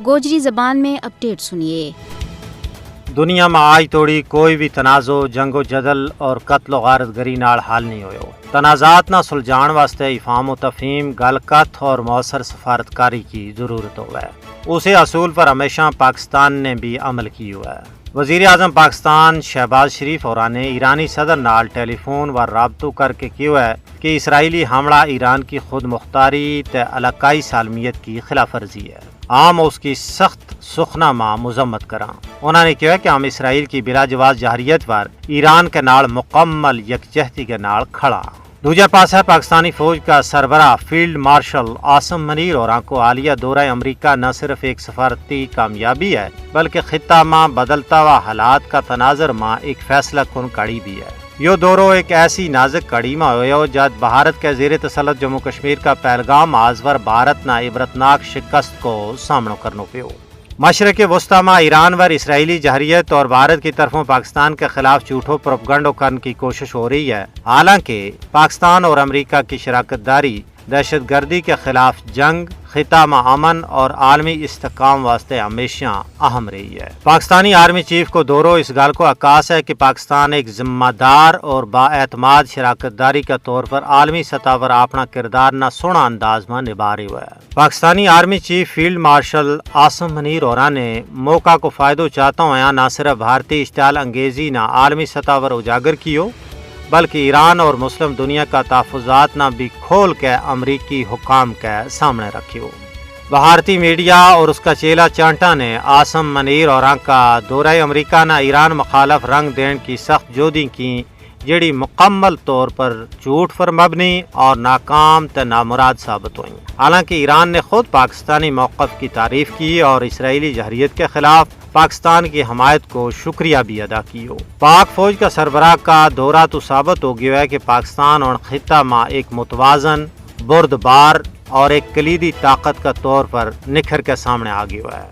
گوجری زبان میں اپڈیٹ سنیے۔ دنیا میں آج توڑی کوئی بھی تنازع جنگ و جدل اور قتل و غارت گری نال حل نہیں ہوئے۔ تنازعات نہ سلجھان واسطے افہام و تفہیم، گل کت اور مؤثر سفارتکاری کی ضرورت ہوا ہے۔ اسی اصول پر ہمیشہ پاکستان نے بھی عمل کی ہوا ہے۔ وزیر اعظم پاکستان شہباز شریف اور نے ایرانی صدر نال ٹیلی فون و رابطوں کر کے کیا ہے کہ اسرائیلی حملہ ایران کی خود مختاری تے علاقائی سالمیت کی خلاف ورزی ہے۔ عام اس کی سخت سخنا ماں مذمت کراں۔ انہوں نے کہا کہ ہم اسرائیل کی بلا جواز جہریت پر ایران کے نال مکمل یکجہتی کے نال کھڑا۔ دوجہ پاسا پاکستانی فوج کا سربراہ فیلڈ مارشل عاصم منیر اور کو حالیہ دورہ امریکہ نہ صرف ایک سفارتی کامیابی ہے بلکہ خطہ ماں بدلتا ہوا حالات کا تناظر ماں ایک فیصلہ کن کڑی بھی ہے۔ یہ دورو ایک ایسی نازک کڑی میں ہوا جد بھارت کے زیر تسلط جموں کشمیر کا پہلگام آزور بھارت نہ عبرتناک شکست کو سامنا کرنا پیو۔ مشرق وسطی میں ایران ور اسرائیلی جہریت اور بھارت کی طرفوں پاکستان کے خلاف جھوٹوں پروپیگنڈا کرنے کی کوشش ہو رہی ہے، حالانکہ پاکستان اور امریکہ کی شراکت داری دہشت گردی کے خلاف جنگ، خطہ میں امن اور عالمی استحکام واسطے ہمیشہ اہم رہی ہے۔ پاکستانی آرمی چیف کو دورو اس گل کو عکاس ہے کہ پاکستان ایک ذمہ دار اور با اعتماد شراکت داری کے طور پر عالمی سطح پر اپنا کردار نہ سونا انداز میں نبھا رہے ہوئے ہے۔ Pakistani army chief field marshal Asim Munir اور نے موقع کو فائدہ چاہتا ہوا نہ صرف بھارتی اشتعال انگیزی نہ عالمی سطح پر اجاگر کیو بلکہ ایران اور مسلم دنیا کا تحفظات نہ بھی کھول کے امریکی حکام کے سامنے رکھیو۔ بھارتی میڈیا اور اس کا چیلا چانٹا نے عاصم منیر اور کا دورہ امریکہ نہ ایران مخالف رنگ دین کی سخت جودی کی جڑی مکمل طور پر جھوٹ پر مبنی اور ناکام تے نامراد ثابت ہوئیں۔ حالانکہ ایران نے خود پاکستانی موقف کی تعریف کی اور اسرائیلی جہریت کے خلاف پاکستان کی حمایت کو شکریہ بھی ادا کی ہو۔ پاک فوج کا سربراہ کا دورہ تو ثابت ہو گیا ہے کہ پاکستان اور خطہ میں ایک متوازن، بردبار اور ایک کلیدی طاقت کا طور پر نکھر کے سامنے آ گیا ہے۔